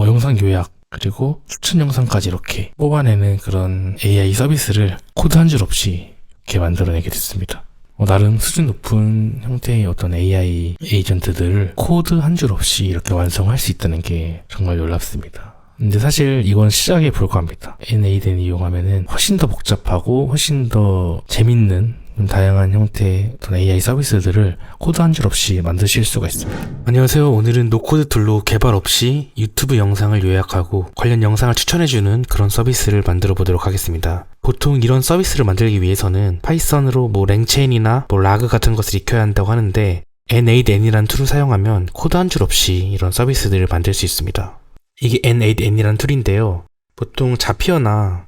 영상 요약 그리고 추천 영상까지 이렇게 뽑아내는 그런 AI 서비스를 코드 한 줄 없이 이렇게 만들어내게 됐습니다. 나름 수준 높은 형태의 어떤 AI 에이전트들을 코드 한 줄 없이 이렇게 완성할 수 있다는 게 정말 놀랍습니다. 근데 사실 이건 시작에 불과합니다. N8N을 이용하면은 훨씬 더 복잡하고 훨씬 더 재밌는 다양한 형태의 어떤 AI 서비스들을 코드 한 줄 없이 만드실 수가 있습니다. 안녕하세요. 오늘은 노코드 툴로 개발 없이 유튜브 영상을 요약하고 관련 영상을 추천해주는 그런 서비스를 만들어 보도록 하겠습니다. 보통 이런 서비스를 만들기 위해서는 파이썬으로 랭체인이나 라그 같은 것을 익혀야 한다고 하는데 N8N이라는 툴을 사용하면 코드 한 줄 없이 이런 서비스들을 만들 수 있습니다. 이게 N8N이라는 툴인데요. 보통 자피어나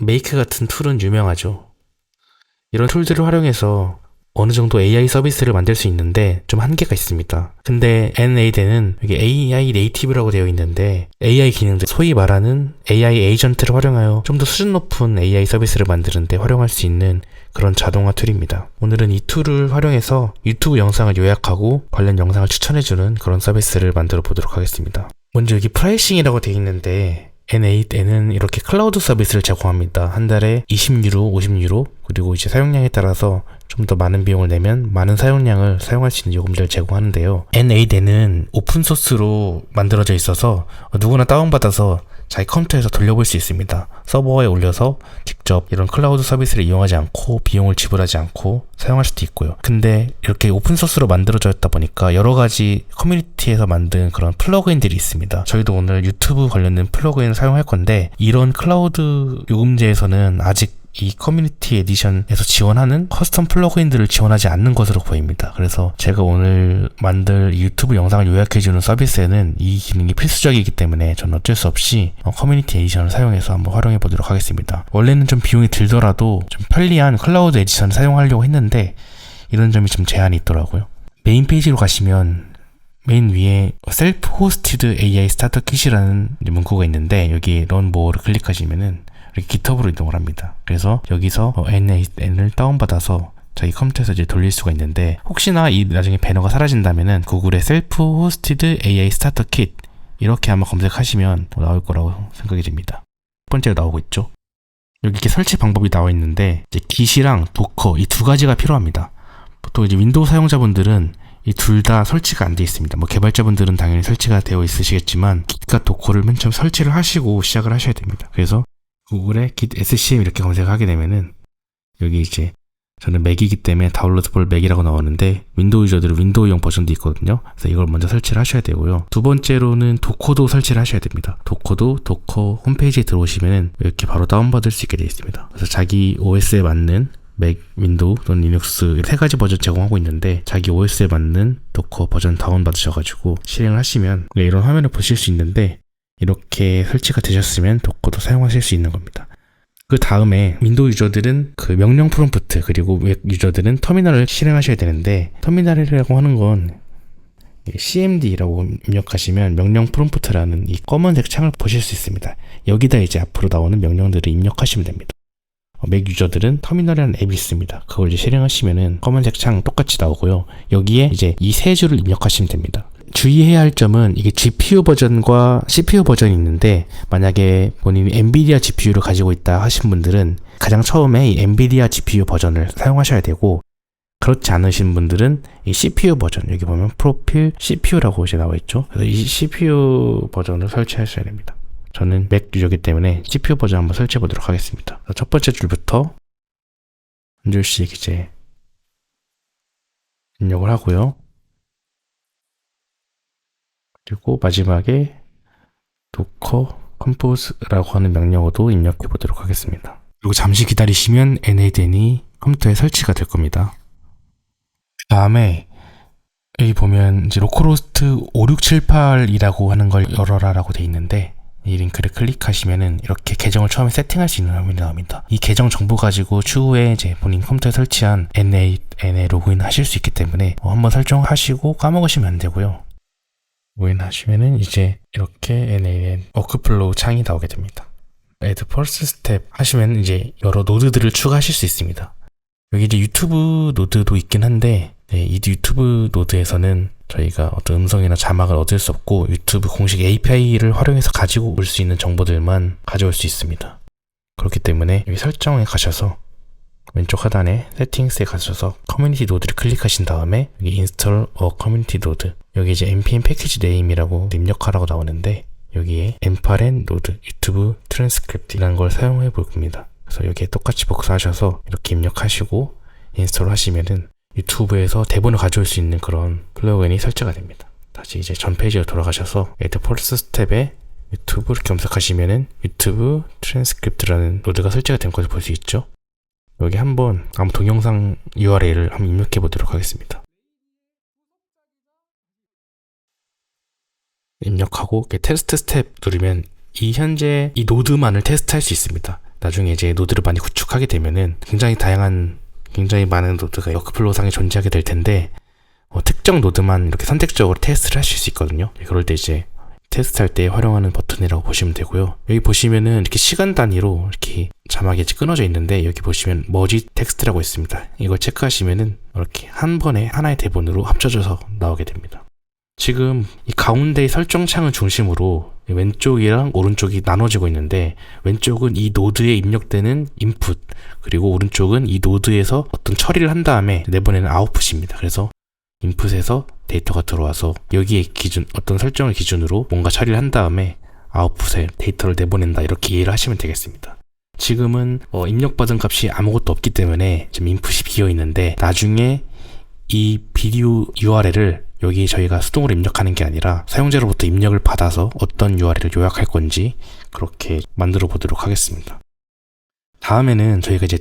메이크 같은 툴은 유명하죠. 이런 툴들을 활용해서 어느 정도 AI 서비스를 만들 수 있는데 좀 한계가 있습니다. 근데 N8N은 여기 AI 네이티브라고 되어 있는데 AI 기능들, 소위 말하는 AI 에이전트를 활용하여 좀 더 수준 높은 AI 서비스를 만드는데 활용할 수 있는 그런 자동화 툴입니다. 오늘은 이 툴을 활용해서 유튜브 영상을 요약하고 관련 영상을 추천해주는 그런 서비스를 만들어 보도록 하겠습니다. 먼저 여기 프라이싱이라고 되어 있는데 N8N은 이렇게 클라우드 서비스를 제공합니다. 한 달에 20유로, 50유로, 그리고 이제 사용량에 따라서 좀 더 많은 비용을 내면 많은 사용량을 사용할 수 있는 요금제를 제공하는데요. N8N은 오픈소스로 만들어져 있어서 누구나 다운받아서 자기 컴퓨터에서 돌려볼 수 있습니다. 서버에 올려서 직접 이런 클라우드 서비스를 이용하지 않고 비용을 지불하지 않고 사용할 수도 있고요. 근데 이렇게 오픈소스로 만들어져 있다 보니까 여러 가지 커뮤니티에서 만든 그런 플러그인들이 있습니다. 저희도 오늘 유튜브 관련된 플러그인을 사용할 건데 이런 클라우드 요금제에서는 아직 이 커뮤니티 에디션에서 지원하는 커스텀 플러그인들을 지원하지 않는 것으로 보입니다. 그래서 제가 오늘 만들 유튜브 영상을 요약해주는 서비스에는 이 기능이 필수적이기 때문에 저는 어쩔 수 없이 커뮤니티 에디션을 사용해서 한번 활용해 보도록 하겠습니다. 원래는 좀 비용이 들더라도 좀 편리한 클라우드 에디션을 사용하려고 했는데 이런 점이 좀 제한이 있더라고요. 메인 페이지로 가시면 맨 위에 셀프 호스티드 AI 스타터 킷이라는 문구가 있는데 여기 런 모어를 클릭하시면은 이렇게 GitHub으로 이동을 합니다. 그래서 여기서 N8N을 다운받아서 자기 컴퓨터에서 이제 돌릴 수가 있는데 혹시나 이 나중에 배너가 사라진다면은 구글의 셀프 호스티드 AI 스타터 킷 이렇게 한번 검색하시면 나올 거라고 생각이 됩니다. 첫 번째로 나오고 있죠. 여기 이렇게 설치 방법이 나와 있는데 이제 Git이랑 도커 이 두 가지가 필요합니다. 보통 이제 윈도우 사용자분들은 이 둘 다 설치가 안 돼 있습니다. 개발자분들은 당연히 설치가 되어 있으시겠지만 Git과 도커를 맨 처음 설치를 하시고 시작을 하셔야 됩니다. 그래서 구글에 git scm 이렇게 검색하게 되면은 여기 이제 저는 맥이기 때문에 다운로드볼 맥이라고 나오는데 윈도우 유저들은 윈도우용 버전도 있거든요. 그래서 이걸 먼저 설치를 하셔야 되고요. 두 번째로는 도커도 설치를 하셔야 됩니다. 도커도 도커 홈페이지에 들어오시면은 이렇게 바로 다운받을 수 있게 되어 있습니다. 그래서 자기 OS에 맞는 맥, 윈도우 또는 리눅스 세 가지 버전 제공하고 있는데 자기 OS에 맞는 도커 버전 다운받으셔가지고 실행을 하시면 이런 화면을 보실 수 있는데 이렇게 설치가 되셨으면 도커도 사용하실 수 있는 겁니다. 그 다음에 윈도우 유저들은 그 명령 프롬프트 그리고 맥 유저들은 터미널을 실행하셔야 되는데 터미널이라고 하는 건 cmd라고 입력하시면 명령 프롬프트라는 이 검은색 창을 보실 수 있습니다. 여기다 이제 앞으로 나오는 명령들을 입력하시면 됩니다. 맥 유저들은 터미널이라는 앱이 있습니다. 그걸 이제 실행하시면은 검은색 창 똑같이 나오고요. 여기에 이제 이 세 줄을 입력하시면 됩니다. 주의해야 할 점은 이게 GPU 버전과 CPU 버전이 있는데 만약에 본인이 엔비디아 GPU를 가지고 있다 하신 분들은 가장 처음에 이 엔비디아 GPU 버전을 사용하셔야 되고 그렇지 않으신 분들은 이 CPU 버전 여기 보면 프로필 CPU라고 이제 나와 있죠. 그래서 이 CPU 버전을 설치하셔야 됩니다. 저는 맥 유저이기 때문에 CPU 버전 한번 설치해 보도록 하겠습니다. 첫 번째 줄부터 한 줄씩 이제 입력을 하고요. 그리고 마지막에 도커 컴포즈라고 하는 명령어도 입력해 보도록 하겠습니다. 그리고 잠시 기다리시면 N8N이 컴퓨터에 설치가 될 겁니다. 다음에 여기 보면 이제 로컬호스트 5678이라고 하는 걸 열어라 라고 되어 있는데 이 링크를 클릭하시면은 이렇게 계정을 처음에 세팅할 수 있는 화면이 나옵니다. 이 계정 정보 가지고 추후에 이제 본인 컴퓨터에 설치한 N8N에 로그인 하실 수 있기 때문에 한번 설정하시고 까먹으시면 안 되고요. 로그인하시면은 이제 이렇게 N8N 워크플로우 창이 나오게 됩니다. Add First Step 하시면 이제 여러 노드들을 추가하실 수 있습니다. 여기 이제 유튜브 노드도 있긴 한데 네, 이 유튜브 노드에서는 저희가 어떤 음성이나 자막을 얻을 수 없고 유튜브 공식 API를 활용해서 가지고 올 수 있는 정보들만 가져올 수 있습니다. 그렇기 때문에 여기 설정에 가셔서 왼쪽 하단에 세팅스에 가셔서 커뮤니티 노드를 클릭하신 다음에 여기 install a community node, 여기 이제 npm 패키지 네임이라고 입력하라고 나오는데 여기에 nparen node 유튜브 트랜스크립트라는 걸 사용해 볼 겁니다. 그래서 여기에 똑같이 복사하셔서 이렇게 입력하시고 인스톨 하시면은 유튜브에서 대본을 가져올 수 있는 그런 플러그인이 설치가 됩니다. 다시 이제 전 페이지로 돌아가셔서 에드 펄스 스텝에 유튜브를 검색하시면은 유튜브 트랜스크립트라는 노드가 설치가 된 것을 볼 수 있죠. 여기 한번 아무 동영상 URL을 한번 입력해 보도록 하겠습니다. 입력하고 테스트 스텝 누르면 현재 이 노드만을 테스트할 수 있습니다. 나중에 이제 노드를 많이 구축하게 되면은 굉장히 많은 노드가 워크플로우상에 존재하게 될 텐데 특정 노드만 이렇게 선택적으로 테스트를 하실 수 있거든요. 그럴 때 이제 테스트할 때 활용하는 버튼이라고 보시면 되고요. 여기 보시면은 이렇게 시간 단위로 이렇게 자막이 끊어져 있는데 여기 보시면 머지 텍스트라고 있습니다. 이걸 체크하시면은 이렇게 한 번에 하나의 대본으로 합쳐져서 나오게 됩니다. 지금 이 가운데 설정창을 중심으로 왼쪽이랑 오른쪽이 나눠지고 있는데 왼쪽은 이 노드에 입력되는 인풋, 그리고 오른쪽은 이 노드에서 어떤 처리를 한 다음에 내보내는 아웃풋입니다. 그래서 인풋에서 데이터가 들어와서 여기에 어떤 설정을 기준으로 뭔가 처리를 한 다음에 아웃풋에 데이터를 내보낸다, 이렇게 이해를 하시면 되겠습니다. 지금은 입력받은 값이 아무것도 없기 때문에 지금 인풋이 비어 있는데 나중에 이 비디오 URL을 여기 저희가 수동으로 입력하는 게 아니라 사용자로부터 입력을 받아서 어떤 URL을 요약할 건지 그렇게 만들어 보도록 하겠습니다. 다음에는 저희가 이제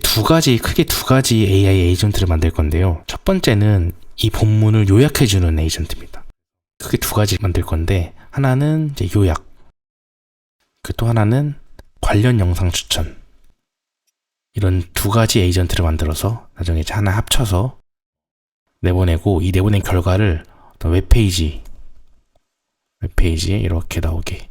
크게 두 가지 AI 에이전트를 만들 건데요. 첫 번째는 이 본문을 요약해주는 에이전트입니다. 크게 두 가지 만들 건데, 하나는 이제 요약, 또 하나는 관련 영상 추천. 이런 두 가지 에이전트를 만들어서 나중에 이제 하나 합쳐서 내보내고, 이 내보낸 결과를 어떤 웹페이지에 이렇게 나오게,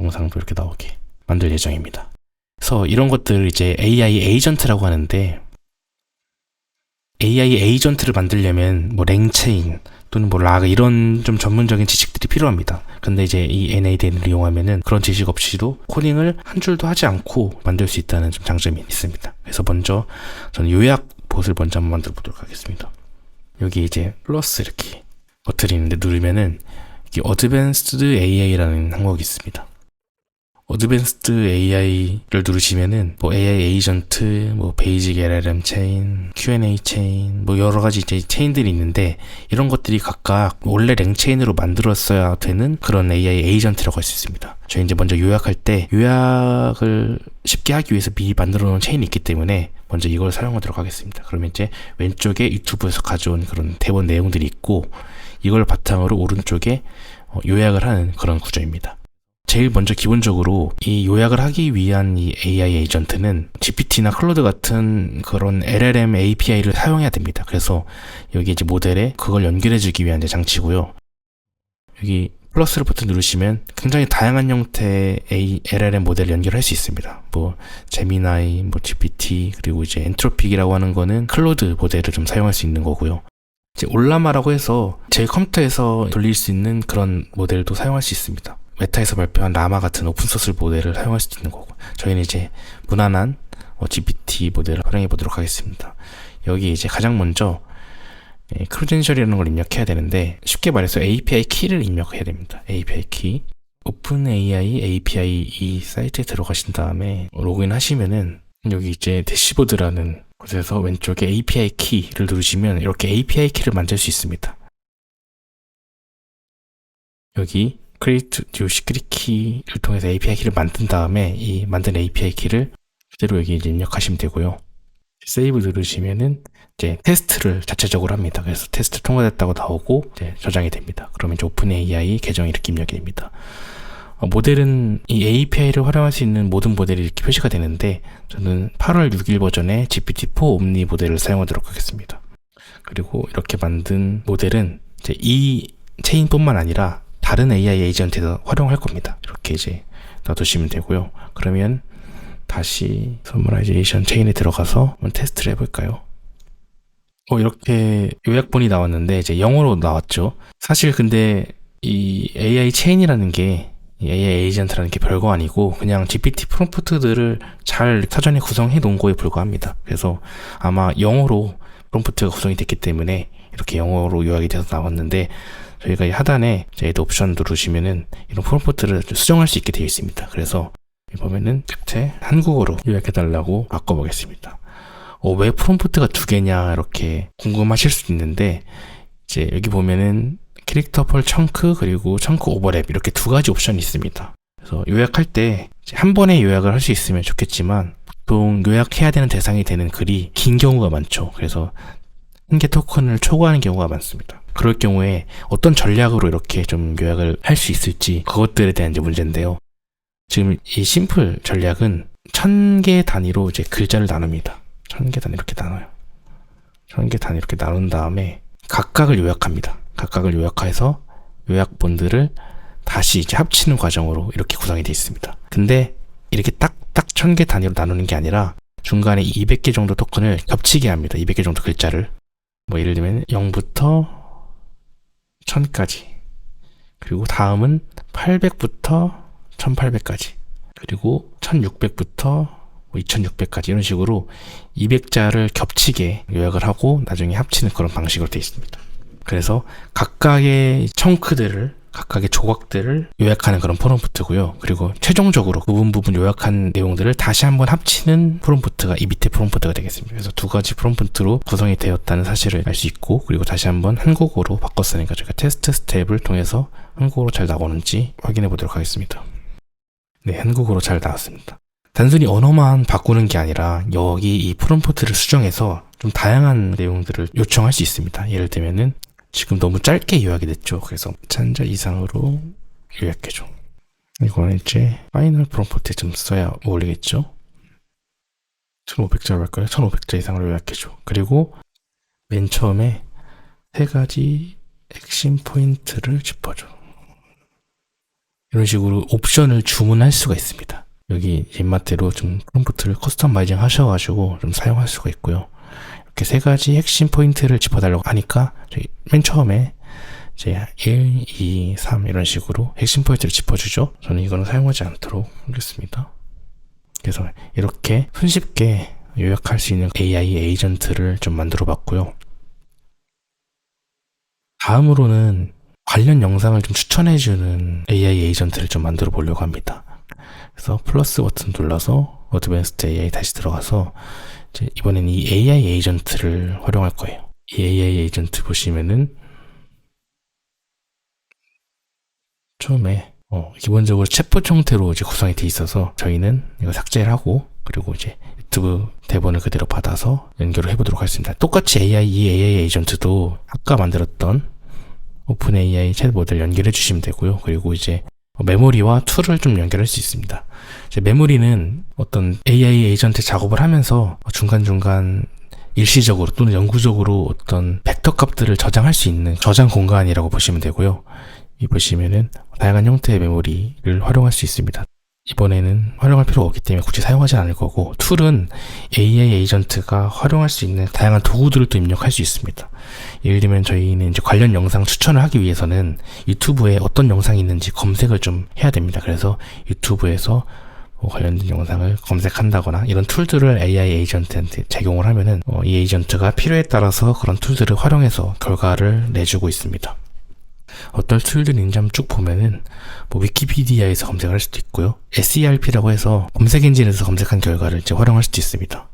영상도 이렇게 나오게 만들 예정입니다. 그래서 이런 것들을 이제 AI 에이전트라고 하는데, AI 에이전트를 만들려면 랭체인 또는 라그 이런 좀 전문적인 지식들이 필요합니다. 근데 이제 이 NADN을 이용하면은 그런 지식 없이도 코딩을 한 줄도 하지 않고 만들 수 있다는 좀 장점이 있습니다. 그래서 먼저 저는 요약 봇을 먼저 한번 만들어 보도록 하겠습니다. 여기 이제 플러스 이렇게 버튼이 있는데 누르면은 이게 어드밴스드 AI라는 항목이 있습니다. 어드밴스드 AI를 누르시면은 AI 에이전트, 베이직 LLM 체인, Q&A 체인, 여러 가지 이제 체인들이 있는데, 이런 것들이 각각 원래 랭체인으로 만들었어야 되는 그런 AI 에이전트라고 할 수 있습니다. 저희 이제 먼저 요약할 때 요약을 쉽게 하기 위해서 미리 만들어 놓은 체인이 있기 때문에 먼저 이걸 사용하도록 하겠습니다. 그러면 이제 왼쪽에 유튜브에서 가져온 그런 대본 내용들이 있고, 이걸 바탕으로 오른쪽에 요약을 하는 그런 구조입니다. 제일 먼저 기본적으로 이 요약을 하기 위한 이 AI 에이전트는 GPT나 클로드 같은 그런 LLM API를 사용해야 됩니다. 그래서 여기 이제 모델에 그걸 연결해주기 위한 장치고요. 여기 플러스를 버튼 누르시면 굉장히 다양한 형태의 LLM 모델을 연결할 수 있습니다. 제미나이, GPT, 그리고 이제 엔트로픽이라고 하는 거는 클로드 모델을 좀 사용할 수 있는 거고요. 이제 올라마라고 해서 제 컴퓨터에서 돌릴 수 있는 그런 모델도 사용할 수 있습니다. 메타에서 발표한 라마 같은 오픈소스 모델을 사용할 수도 있는 거고, 저희는 이제 무난한 GPT 모델을 활용해 보도록 하겠습니다. 여기 이제 가장 먼저 크루덴셜이라는 걸 입력해야 되는데, 쉽게 말해서 API 키를 입력해야 됩니다. API 키. 오픈AI API 이 사이트에 들어가신 다음에 로그인 하시면은 여기 이제 대시보드라는 곳에서 왼쪽에 API 키를 누르시면 이렇게 API 키를 만들 수 있습니다. 여기 create new secret key를 통해서 API 키를 만든 다음에 이 만든 API 키를 그대로 여기 이제 입력하시면 되고요. 세이브 누르시면은 이제 테스트를 자체적으로 합니다. 그래서 테스트 통과됐다고 나오고 이제 저장이 됩니다. 그러면 이제 오픈AI 계정이 이렇게 입력이 됩니다. 모델은 이 API를 활용할 수 있는 모든 모델이 이렇게 표시가 되는데, 저는 8월 6일 버전의 GPT-4 옴니 모델을 사용하도록 하겠습니다. 그리고 이렇게 만든 모델은 이제 이 체인뿐만 아니라 다른 AI 에이전트에서 활용할 겁니다. 이렇게 이제 놔두시면 되고요. 그러면 다시 서머라이제이션 체인에 들어가서 한번 테스트를 해볼까요? 이렇게 요약본이 나왔는데 이제 영어로 나왔죠. 사실 근데 이 AI 체인이라는 게 이 AI 에이전트라는 게 별거 아니고 그냥 GPT 프롬프트들을 잘 사전에 구성해 놓은 거에 불과합니다. 그래서 아마 영어로 프롬프트가 구성이 됐기 때문에 이렇게 영어로 요약이 돼서 나왔는데 저희가 이 하단에 이제 옵션 누르시면은 이런 프롬프트를 수정할 수 있게 되어 있습니다. 그래서 보면은 끝에 한국어로 요약해 달라고 바꿔보겠습니다. 왜 프롬프트가 두 개냐 이렇게 궁금하실 수 있는데 이제 여기 보면은 캐릭터 펄 청크 그리고 청크 오버랩 이렇게 두 가지 옵션이 있습니다. 그래서 요약할 때 한 번에 요약을 할 수 있으면 좋겠지만 보통 요약해야 되는 대상이 되는 글이 긴 경우가 많죠. 그래서 한 개 토큰을 초과하는 경우가 많습니다. 그럴 경우에 어떤 전략으로 이렇게 좀 요약을 할 수 있을지 그것들에 대한 이제 문제인데요. 지금 이 심플 전략은 1000개 단위로 이제 글자를 나눕니다. 1000개 단위 이렇게 나눠요. 1000개 단위 이렇게 나눈 다음에 각각을 요약합니다. 각각을 요약해서 요약본들을 다시 이제 합치는 과정으로 이렇게 구성이 되어 있습니다. 근데 이렇게 딱딱 1000개 단위로 나누는 게 아니라 중간에 200개 정도 토큰을 겹치게 합니다. 200개 정도 글자를. 뭐 예를 들면 0부터 1000까지. 그리고 다음은 800부터 1800까지. 그리고 1600부터 2600까지 이런 식으로 200자를 겹치게 요약을 하고 나중에 합치는 그런 방식으로 되어 있습니다. 그래서 각각의 청크들을 각각의 조각들을 요약하는 그런 프롬프트고요. 그리고 최종적으로 부분 요약한 내용들을 다시 한번 합치는 프롬프트가 이 밑에 프롬프트가 되겠습니다. 그래서 두 가지 프롬프트로 구성이 되었다는 사실을 알 수 있고 그리고 다시 한번 한국어로 바꿨으니까 저희가 테스트 스텝을 통해서 한국어로 잘 나오는지 확인해 보도록 하겠습니다. 네, 한국어로 잘 나왔습니다. 단순히 언어만 바꾸는 게 아니라 여기 이 프롬프트를 수정해서 좀 다양한 내용들을 요청할 수 있습니다. 예를 들면은 지금 너무 짧게 요약이 됐죠. 그래서 1000자 이상으로 요약해줘. 이거는 이제 파이널 프롬프트에 좀 써야 어울리겠죠. 1500자로 할까요? 1500자 이상으로 요약해줘. 그리고 맨 처음에 세 가지 핵심 포인트를 짚어줘. 이런 식으로 옵션을 주문할 수가 있습니다. 여기 입맛대로 좀 프롬프트를 커스터마이징 하셔가지고 좀 사용할 수가 있고요. 이렇게 세 가지 핵심 포인트를 짚어달라고 하니까 저희 맨 처음에 이제 1, 2, 3 이런 식으로 핵심 포인트를 짚어주죠. 저는 이거는 사용하지 않도록 하겠습니다. 그래서 이렇게 손쉽게 요약할 수 있는 AI 에이전트를 좀 만들어 봤고요. 다음으로는 관련 영상을 좀 추천해주는 AI 에이전트를 좀 만들어 보려고 합니다. 그래서 플러스 버튼 눌러서 어드밴스드 AI 다시 들어가서 이제 이번엔 이 AI 에이전트를 활용할 거예요. 이 AI 에이전트 보시면은 처음에 기본적으로 챗봇 형태로 이제 구성이 돼 있어서 저희는 이거 삭제를 하고 그리고 이제 유튜브 대본을 그대로 받아서 연결을 해보도록 하겠습니다. 똑같이 이 AI 에이전트도 아까 만들었던 오픈 AI 챗봇을 연결해 주시면 되고요. 그리고 이제 메모리와 툴을 좀 연결할 수 있습니다. 이제 메모리는 어떤 AI 에이전트 작업을 하면서 중간중간 일시적으로 또는 영구적으로 어떤 벡터 값들을 저장할 수 있는 저장 공간이라고 보시면 되고요. 이 보시면은 다양한 형태의 메모리를 활용할 수 있습니다. 이번에는 활용할 필요가 없기 때문에 굳이 사용하지 않을 거고, 툴은 AI 에이전트가 활용할 수 있는 다양한 도구들을 또 입력할 수 있습니다. 예를 들면 저희는 이제 관련 영상 추천을 하기 위해서는 유튜브에 어떤 영상이 있는지 검색을 좀 해야 됩니다. 그래서 유튜브에서 관련된 영상을 검색한다거나 이런 툴들을 AI 에이전트한테 제공을 하면은 이 에이전트가 필요에 따라서 그런 툴들을 활용해서 결과를 내주고 있습니다. 어떤 툴들인지 한번 쭉 보면은 위키피디아에서 검색을 할 수도 있고요. SERP라고 해서 검색 엔진에서 검색한 결과를 이제 활용할 수도 있습니다.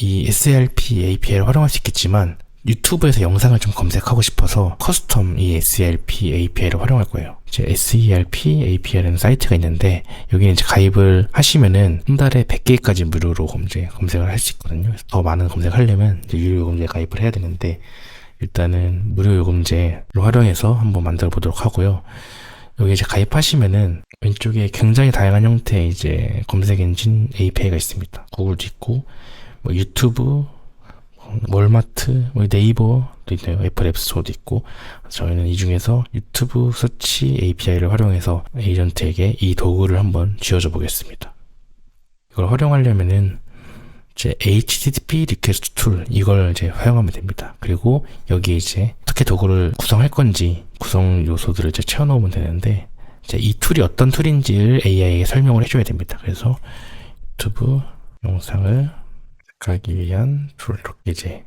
이 SERP API를 활용할 수 있겠지만 유튜브에서 영상을 좀 검색하고 싶어서 커스텀 이 SERP API를 활용할 거예요. 이제 SERP API라는 사이트가 있는데 여기는 이제 가입을 하시면은 한 달에 100개까지 무료로 검색을 할 수 있거든요. 그래서 더 많은 검색을 하려면 이제 유료 요금제 가입을 해야 되는데 일단은 무료 요금제를 활용해서 한번 만들어 보도록 하고요. 여기 이제 가입하시면은 왼쪽에 굉장히 다양한 형태의 이제 검색 엔진 API가 있습니다. 구글도 있고, 유튜브, 월마트, 네이버도 있네요. 애플 앱스토어도 있고. 저희는 이 중에서 유튜브 서치 API를 활용해서 에이전트에게 이 도구를 한번 쥐어줘 보겠습니다. 이걸 활용하려면은 이제 HTTP 리퀘스트 툴 이걸 이제 활용하면 됩니다. 그리고 여기 이제 어떻게 도구를 구성할 건지 구성 요소들을 이제 채워놓으면 되는데 이제 이 툴이 어떤 툴인지를 AI에게 설명을 해줘야 됩니다. 그래서 유튜브 영상을 가기 위한 툴 이렇게 이제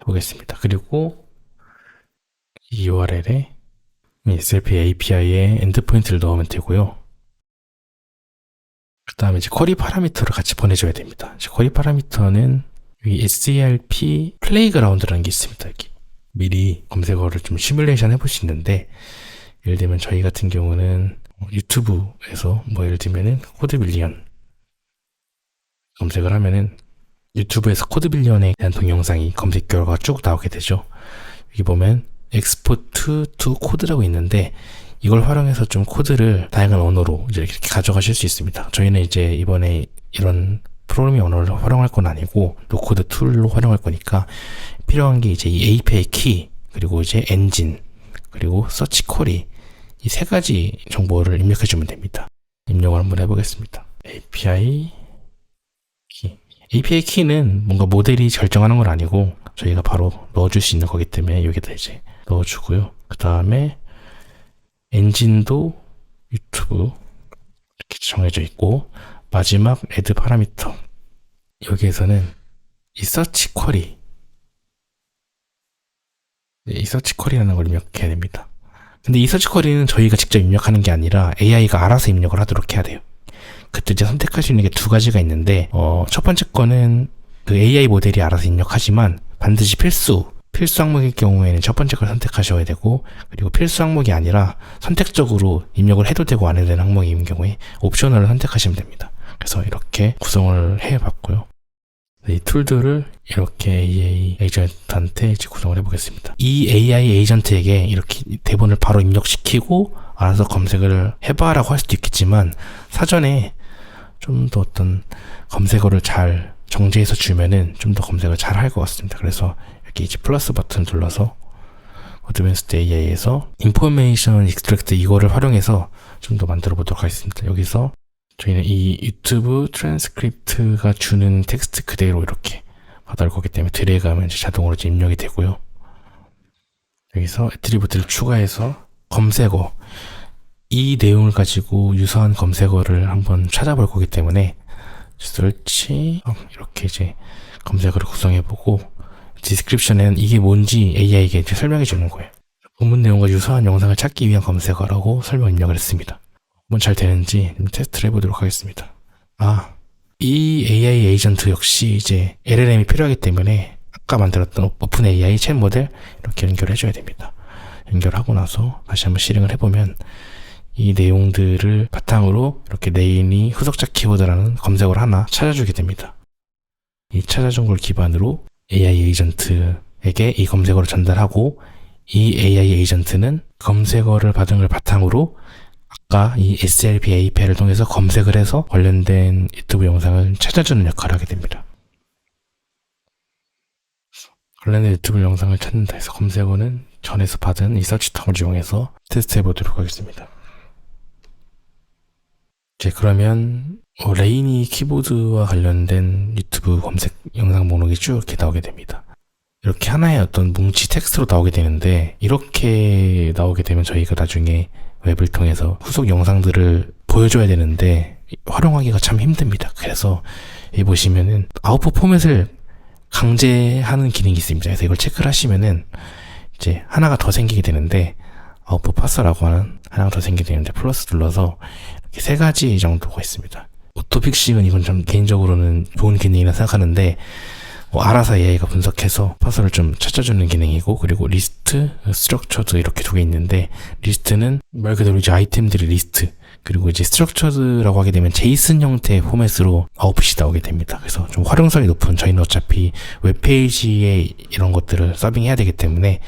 해보겠습니다. 그리고 이 URL에 SLP API에 엔드포인트를 넣으면 되고요. 그 다음에 이제 쿼리 파라미터를 같이 보내줘야 됩니다. 이제 쿼리 파라미터는 이 SERP 플레이그라운드라는 게 있습니다. 여기 미리 검색어를 좀 시뮬레이션 해볼 수 있는데, 예를 들면 저희 같은 경우는 유튜브에서 뭐 예를 들면은 코드빌리언 검색을 하면은 유튜브에서 코드빌리언에 대한 동영상이 검색 결과가 쭉 나오게 되죠. 여기 보면 엑스포트 투 코드라고 있는데 이걸 활용해서 좀 코드를 다양한 언어로 이제 이렇게 가져가실 수 있습니다. 저희는 이제 이번에 이런 프로그래밍 언어를 활용할 건 아니고 노코드 툴로 활용할 거니까 필요한 게 이제 이 API 키, 그리고 이제 엔진, 그리고 서치 쿼리, 이 세 가지 정보를 입력해 주면 됩니다. 입력을 한번 해보겠습니다. API 키. API 키는 뭔가 모델이 결정하는 건 아니고 저희가 바로 넣어줄 수 있는 거기 때문에 여기다 이제 넣어주고요. 그 다음에 엔진도 유튜브 이렇게 정해져 있고, 마지막 add 파라미터, 여기에서는 이 서치 쿼리, 이 서치 쿼리라는 걸 입력해야 됩니다. 근데 이 서치 쿼리는 저희가 직접 입력하는 게 아니라 AI가 알아서 입력을 하도록 해야 돼요. 그때 이제 선택할 수 있는 게 두 가지가 있는데, 첫 번째 거는 그 AI 모델이 알아서 입력하지만 반드시 필수 항목일 경우에는 첫 번째 걸 선택하셔야 되고, 그리고 필수 항목이 아니라 선택적으로 입력을 해도 되고 안 해도 되는 항목인 경우에 옵셔널을 선택하시면 됩니다. 그래서 이렇게 구성을 해봤고요. 이 툴들을 이렇게 AI 에이전트한테 이제 구성을 해보겠습니다. 이 AI 에이전트에게 이렇게 대본을 바로 입력시키고 알아서 검색을 해봐라고 할 수도 있겠지만, 사전에 좀 더 어떤 검색어를 잘 정제해서 주면은 좀 더 검색을 잘 할 것 같습니다. 그래서 이렇게 이제 플러스 버튼 눌러서 어드밴스드 AI에서 인포메이션 익스트랙트 이거를 활용해서 좀 더 만들어 보도록 하겠습니다. 여기서 저희는 이 유튜브 트랜스크립트가 주는 텍스트 그대로 이렇게 받아올 거기 때문에 드래그하면 이제 자동으로 이제 입력이 되고요. 여기서 애트리뷰트를 추가해서 검색어, 이 내용을 가지고 유사한 검색어를 한번 찾아볼 거기 때문에 search 이렇게 이제 검색어를 구성해보고, 디스크립션에는 이게 뭔지 AI에게 이제 설명해 주는 거예요. 본문 내용과 유사한 영상을 찾기 위한 검색어라고 설명 입력을 했습니다. 한번 잘 되는지 테스트를 해보도록 하겠습니다. 이 AI 에이전트 역시 이제 LLM이 필요하기 때문에 아까 만들었던 오픈 AI 챗 모델 이렇게 연결해 줘야 됩니다. 연결하고 나서 다시 한번 실행을 해보면 이 내용들을 바탕으로 이렇게 레인이 후속자 키워드라는 검색어를 하나 찾아주게 됩니다. 이 찾아준 걸 기반으로 AI 에이전트에게 이 검색어를 전달하고, 이 AI 에이전트는 검색어를 받은 걸 바탕으로 아까 이 SLP API를 통해서 검색을 해서 관련된 유튜브 영상을 찾아주는 역할을 하게 됩니다. 관련된 유튜브 영상을 찾는다 해서 검색어는 전에서 받은 이 서치통을 이용해서 테스트 해보도록 하겠습니다. 이제 그러면 레이니 키보드와 관련된 유튜브 검색 영상 목록이 쭉 이렇게 나오게 됩니다. 이렇게 하나의 어떤 뭉치 텍스트로 나오게 되는데, 이렇게 나오게 되면 저희가 나중에 웹을 통해서 후속 영상들을 보여줘야 되는데 활용하기가 참 힘듭니다. 그래서 여기 보시면은 아웃풋 포맷을 강제하는 기능이 있습니다. 그래서 이걸 체크를 하시면은 이제 하나가 더 생기게 되는데, 아웃풋 파서라고 하는 하나가 더 생기게 되는데 플러스 눌러서 이렇게 세 가지 정도가 있습니다. 오토픽싱은 이건 좀 개인적으로는 좋은 기능이라 생각하는데, 알아서 AI가 분석해서 파서를 좀 찾아주는 기능이고, 그리고 리스트, 스트럭처드 이렇게 두 개 있는데, 리스트는 말 그대로 이제 아이템들의 리스트, 그리고 이제 스트럭처드라고 하게 되면 제이슨 형태의 포맷으로 아웃풋이 나오게 됩니다. 그래서 좀 활용성이 높은, 저희는 어차피 웹페이지에 이런 것들을 서빙해야 되기 때문에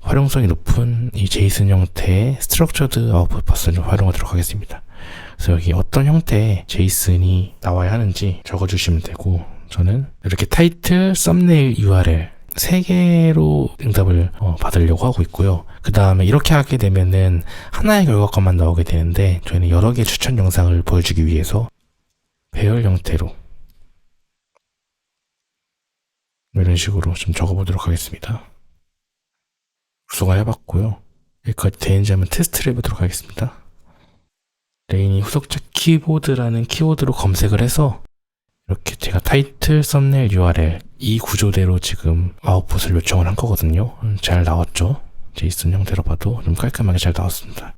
활용성이 높은 이 제이슨 형태의 스트럭처드 아웃풋 파서를 좀 활용하도록 하겠습니다. 그래서 여기 어떤 형태의 제이슨이 나와야 하는지 적어주시면 되고, 저는 이렇게 타이틀, 썸네일, URL 3개로 응답을 받으려고 하고 있고요. 그 다음에 이렇게 하게 되면은 하나의 결과값만 나오게 되는데, 저희는 여러 개의 추천 영상을 보여주기 위해서 배열 형태로 이런 식으로 좀 적어보도록 하겠습니다. 구성을 해봤고요. 여기까지 되는지 한번 테스트를 해보도록 하겠습니다. 레인이 후속작 키보드라는 키워드로 검색을 해서 이렇게 제가 타이틀, 썸네일, URL 이 구조대로 지금 아웃풋을 요청을 한 거거든요. 잘 나왔죠? 제이슨 형태로 봐도 좀 깔끔하게 잘 나왔습니다.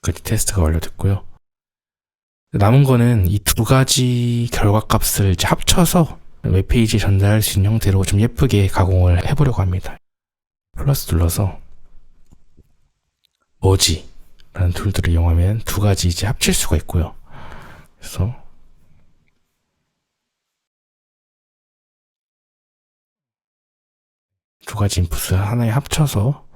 끝이 테스트가 완료됐고요. 남은 거는 이 두 가지 결과값을 이제 합쳐서 웹페이지에 전달할 수 있는 형태로 좀 예쁘게 가공을 해보려고 합니다. 플러스 눌러서 머지 라는 툴들을 이용하면 두 가지 이제 합칠 수가 있고요. 그래서 두 가지 인풋을 하나에 합쳐서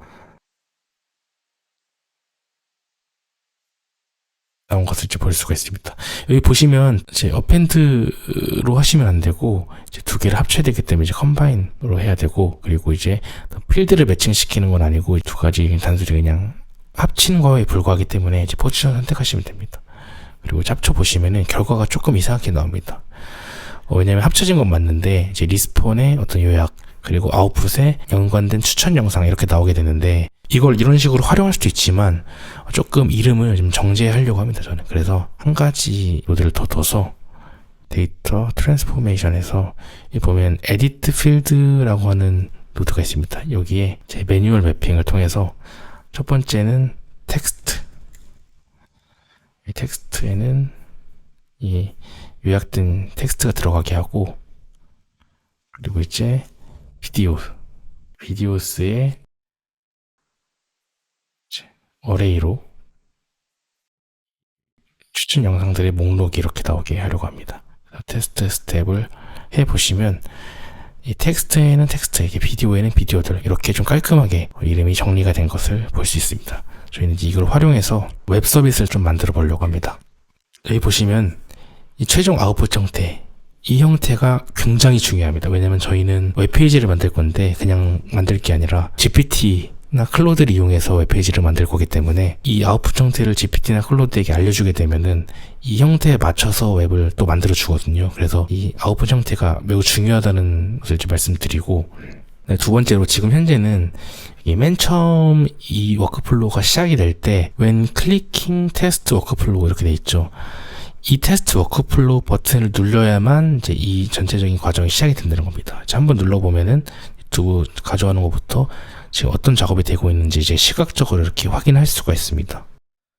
나온 것을 이제 볼 수가 있습니다. 여기 보시면 이제 어펜드로 하시면 안 되고 이제 두 개를 합쳐야 되기 때문에 이제 컴바인으로 해야 되고, 그리고 이제 필드를 매칭시키는 건 아니고 두 가지 단순히 그냥 합친 거에 불과하기 때문에 이제 포지션 선택하시면 됩니다. 그리고 합쳐 보시면은 결과가 조금 이상하게 나옵니다. 왜냐면 합쳐진 건 맞는데 이제 리스폰의 어떤 요약 그리고 아웃풋에 연관된 추천 영상 이렇게 나오게 되는데, 이걸 이런 식으로 활용할 수도 있지만 조금 이름을 좀 정제하려고 합니다, 저는. 그래서 한 가지 노드를 더 둬서 데이터 트랜스포메이션에서 보면 에디트 필드라고 하는 노드가 있습니다. 여기에 제 매뉴얼 매핑을 통해서 첫 번째는 텍스트. 이 텍스트에는 이 요약된 텍스트가 들어가게 하고, 그리고 이제 비디오스의 어레이로 추천 영상들의 목록이 이렇게 나오게 하려고 합니다. 테스트 스텝을 해보시면 이 텍스트에는 텍스트, 이게 비디오에는 비디오들 이렇게 좀 깔끔하게 이름이 정리가 된 것을 볼 수 있습니다. 저희는 이제 이걸 활용해서 웹 서비스를 좀 만들어 보려고 합니다. 여기 보시면 이 최종 아웃풋 형태, 이 형태가 굉장히 중요합니다. 왜냐면 저희는 웹페이지를 만들 건데 그냥 만들 게 아니라 GPT나 클로드를 이용해서 웹페이지를 만들 거기 때문에 이 아웃풋 형태를 GPT나 클로드에게 알려주게 되면은 이 형태에 맞춰서 웹을 또 만들어 주거든요. 그래서 이 아웃풋 형태가 매우 중요하다는 것을 좀 말씀드리고, 두 번째로 지금 현재는 맨 처음 이 워크플로우가 시작이 될 때 when clicking test workflow 이렇게 돼 있죠. 이 테스트 워크플로우 버튼을 눌러야만 이제 이 전체적인 과정이 시작이 된다는 겁니다. 이제 한번 눌러보면은 유튜브 가져가는 것부터 지금 어떤 작업이 되고 있는지 이제 시각적으로 이렇게 확인할 수가 있습니다.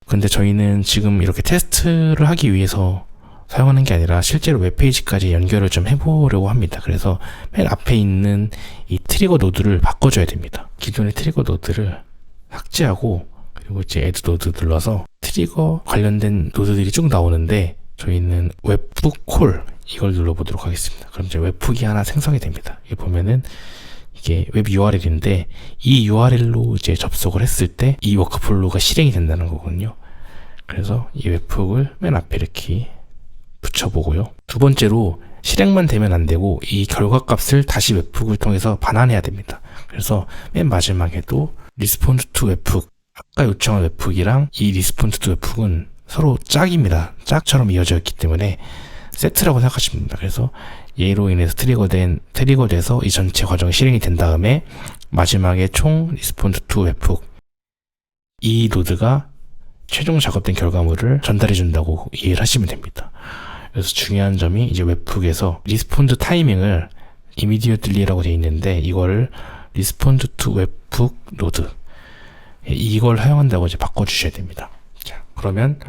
근데 저희는 지금 이렇게 테스트를 하기 위해서 사용하는 게 아니라 실제로 웹페이지까지 연결을 좀 해보려고 합니다. 그래서 맨 앞에 있는 이 트리거 노드를 바꿔줘야 됩니다. 기존의 트리거 노드를 삭제하고, 그리고 이제 애드 노드 눌러서 트리거 관련된 노드들이 쭉 나오는데 저희는 웹북 콜 이걸 눌러보도록 하겠습니다. 그럼 이제 웹북이 하나 생성이 됩니다. 여기 보면은 이게 웹 URL인데 이 URL로 이제 접속을 했을 때 이 워크플로우가 실행이 된다는 거거든요. 그래서 이 웹북을 맨 앞에 이렇게 붙여보고요. 두 번째로 실행만 되면 안 되고 이 결과값을 다시 웹북을 통해서 반환해야 됩니다. 그래서 맨 마지막에도 리스폰드 투 웹북, 아까 요청한 웹북이랑 이 리스폰드 투 웹북은 서로 짝입니다. 짝처럼 이어져 있기 때문에 세트라고 생각하시면 됩니다. 그래서 얘로 인해서 트리거돼서 이 전체 과정이 실행이 된 다음에 마지막에 총 리스폰드 투 웹북, 이 노드가 최종 작업된 결과물을 전달해 준다고 이해를 하시면 됩니다. 그래서 중요한 점이 이제 웹북에서 리스폰드 타이밍을 immediately라고 되어 있는데 이거를 리스폰드 투 웹북 노드, 이걸 사용한다고 이제 바꿔주셔야 됩니다. 자, 그러면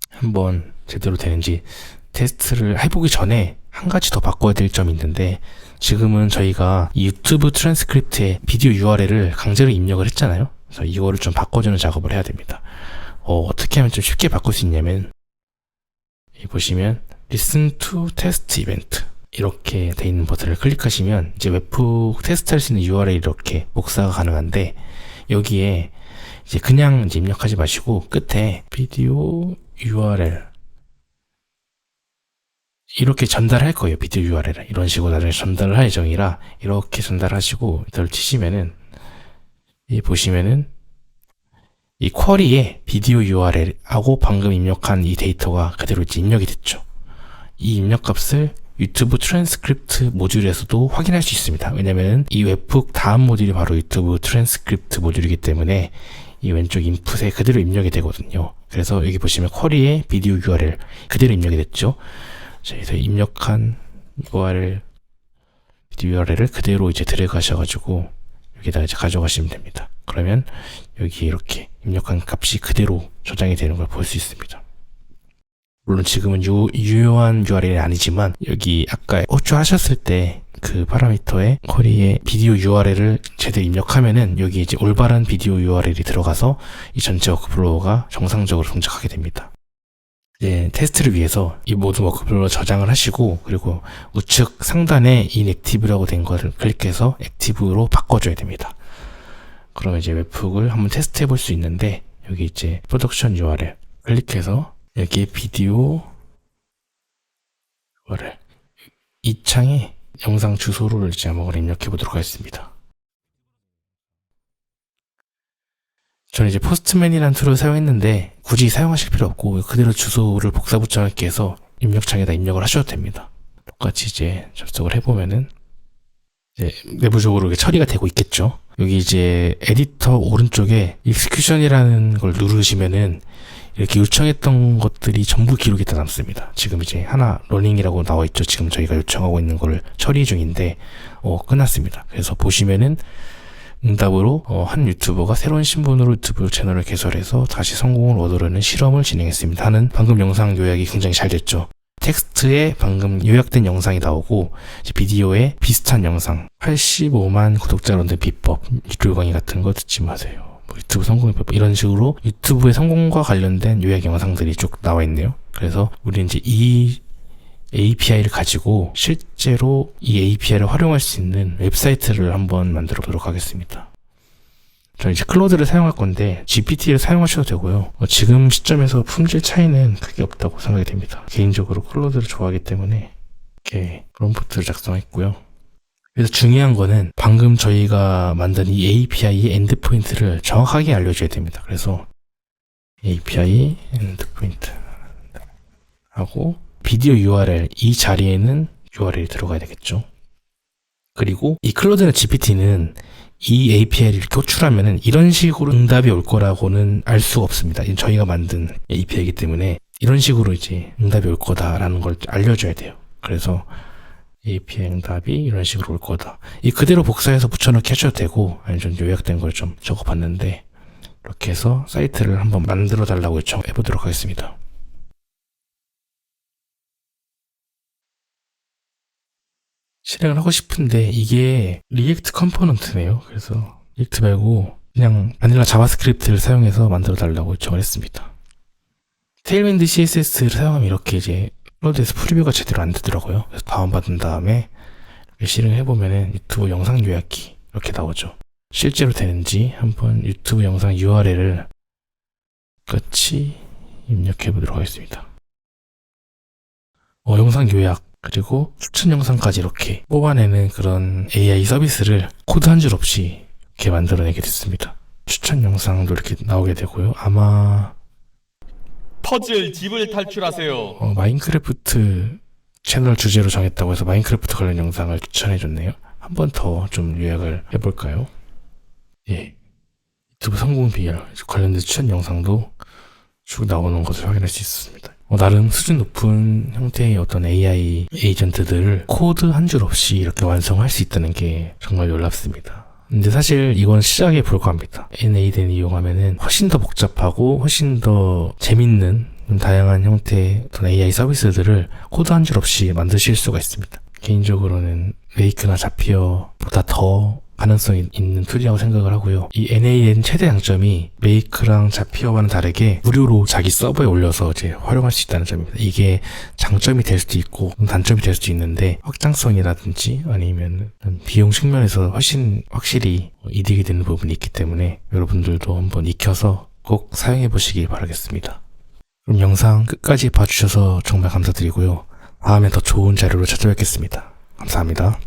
한번 제대로 되는지 테스트를 해보기 전에 한 가지 더 바꿔야 될 점이 있는데, 지금은 저희가 이 유튜브 트랜스크립트에 비디오 URL을 강제로 입력을 했잖아요. 그래서 이거를 좀 바꿔주는 작업을 해야 됩니다. 어떻게 하면 좀 쉽게 바꿀 수 있냐면, 여기 보시면 Listen to Test Event 이렇게 돼 있는 버튼을 클릭하시면 이제 웹북 테스트할 수 있는 URL 이렇게 복사가 가능한데, 여기에 이제 그냥 이제 입력하지 마시고 끝에 비디오 URL 이렇게 전달할 거예요. 비디오 URL을 이런 식으로 나중에 전달을 할 예정이라 이렇게 전달하시고 이걸 치시면은 이 보시면은 이 쿼리에 비디오 URL하고 방금 입력한 이 데이터가 그대로 이제 입력이 됐죠. 이 입력값을 유튜브 트랜스크립트 모듈에서도 확인할 수 있습니다. 왜냐면 이 웹북 다음 모듈이 바로 유튜브 트랜스크립트 모듈이기 때문에 이 왼쪽 인풋에 그대로 입력이 되거든요. 그래서 여기 보시면 쿼리에 비디오 URL 그대로 입력이 됐죠. 자, 그래서 입력한 URL 비디오 URL을 그대로 이제 들어가셔가지고 여기다 이제 가져가시면 됩니다. 그러면 여기 이렇게 입력한 값이 그대로 저장이 되는 걸 볼 수 있습니다. 물론 지금은 유효한 URL이 아니지만 여기 아까 호출하셨을 때 그 파라미터에 쿼리에 비디오 URL을 제대로 입력하면은 여기 이제 올바른 비디오 URL이 들어가서 이 전체 워크플로우가 정상적으로 동작하게 됩니다. 이제 테스트를 위해서 이 모든 워크플로우 저장을 하시고 그리고 우측 상단에 inactive라고 된 것을 클릭해서 액티브로 바꿔줘야 됩니다. 그러면 이제 웹북을 한번 테스트 해볼 수 있는데 여기 이제 프로덕션 URL 클릭해서 여기에 비디오 URL 이 창에 영상 주소를 이제 한번 입력해 보도록 하겠습니다. 저는 이제 포스트맨이라는 툴을 사용했는데 굳이 사용하실 필요 없고 그대로 주소를 복사 붙여넣기 해서 입력창에다 입력을 하셔도 됩니다. 똑같이 이제 접속을 해보면은 이제 내부적으로 처리가 되고 있겠죠. 여기 이제 에디터 오른쪽에 익스큐션이라는 걸 누르시면은 이렇게 요청했던 것들이 전부 기록이 다 남습니다. 지금 이제 하나 러닝이라고 나와 있죠. 지금 저희가 요청하고 있는 거를 처리 중인데 끝났습니다. 그래서 보시면은 응답으로 한 유튜버가 새로운 신분으로 유튜브 채널을 개설해서 다시 성공을 얻으려는 실험을 진행했습니다 하는 방금 영상 요약이 굉장히 잘 됐죠. 텍스트에 방금 요약된 영상이 나오고 비디오에 비슷한 영상 85만 구독자를 얻는 비법 유튜브 강의 같은 거 듣지 마세요. 유튜브 성공의 비법 이런 식으로 유튜브의 성공과 관련된 요약 영상들이 쭉 나와 있네요. 그래서 우리는 이제 이 API를 가지고 실제로 이 API를 활용할 수 있는 웹사이트를 한번 만들어 보도록 하겠습니다. 저는 이제 클로드를 사용할 건데 GPT를 사용하셔도 되고요. 지금 시점에서 품질 차이는 크게 없다고 생각이 됩니다. 개인적으로 클로드를 좋아하기 때문에 이렇게 프롬프트를 작성했고요. 그래서 중요한 거는 방금 저희가 만든 이 API의 엔드포인트를 정확하게 알려줘야 됩니다. 그래서 API 엔드포인트 하고 비디오 URL 이 자리에는 URL이 들어가야 되겠죠. 그리고 이 클로드나 GPT는 이 API를 이렇게 호출하면은 이런 식으로 응답이 올 거라고는 알 수가 없습니다. 저희가 만든 API이기 때문에 이런 식으로 이제 응답이 올 거다라는 걸 알려줘야 돼요. 그래서 API 응답이 이런 식으로 올 거다. 이 그대로 복사해서 붙여넣기 하셔도 되고 아니면 좀 요약된 걸 좀 적어봤는데 이렇게 해서 사이트를 한번 만들어 달라고 요청해 보도록 하겠습니다. 실행을 하고 싶은데 이게 리액트 컴포넌트네요. 그래서 리액트 말고 그냥 바닐라 자바스크립트를 사용해서 만들어 달라고 요청을 했습니다. 테일윈드 CSS를 사용하면 이렇게 이제 클로드에서 프리뷰가 제대로 안 되더라고요. 그래서 다운받은 다음에 이렇게 실행을 해보면은 유튜브 영상 요약기 이렇게 나오죠. 실제로 되는지 한번 유튜브 영상 URL을 같이 입력해 보도록 하겠습니다. 영상 요약 그리고 추천 영상까지 이렇게 뽑아내는 그런 AI 서비스를 코드 한 줄 없이 이렇게 만들어내게 됐습니다. 추천 영상도 이렇게 나오게 되고요. 아마 퍼즐 집을 탈출하세요. 마인크래프트 채널 주제로 정했다고 해서 마인크래프트 관련 영상을 추천해줬네요. 한 번 더 좀 요약을 해볼까요? 예, 유튜브 성공 비결 관련된 추천 영상도 쭉 나오는 것을 확인할 수 있습니다. 나름 수준 높은 형태의 어떤 AI 에이전트들을 코드 한 줄 없이 이렇게 완성할 수 있다는 게 정말 놀랍습니다. 근데 사실 이건 시작에 불과합니다. NADN 이용하면은 훨씬 더 복잡하고 훨씬 더 재밌는 다양한 형태의 어떤 AI 서비스들을 코드 한 줄 없이 만드실 수가 있습니다. 개인적으로는 메이크나 자피어보다 더 가능성이 있는 툴이라고 생각을 하고요. 이 NADN 최대 장점이 메이크랑 자피어와는 다르게 무료로 자기 서버에 올려서 이제 활용할 수 있다는 점입니다. 이게 장점이 될 수도 있고 단점이 될 수도 있는데 확장성이라든지 아니면 비용 측면에서 훨씬 확실히 이득이 되는 부분이 있기 때문에 여러분들도 한번 익혀서 꼭 사용해 보시길 바라겠습니다. 그럼 영상 끝까지 봐주셔서 정말 감사드리고요. 다음에 더 좋은 자료로 찾아뵙겠습니다. 감사합니다.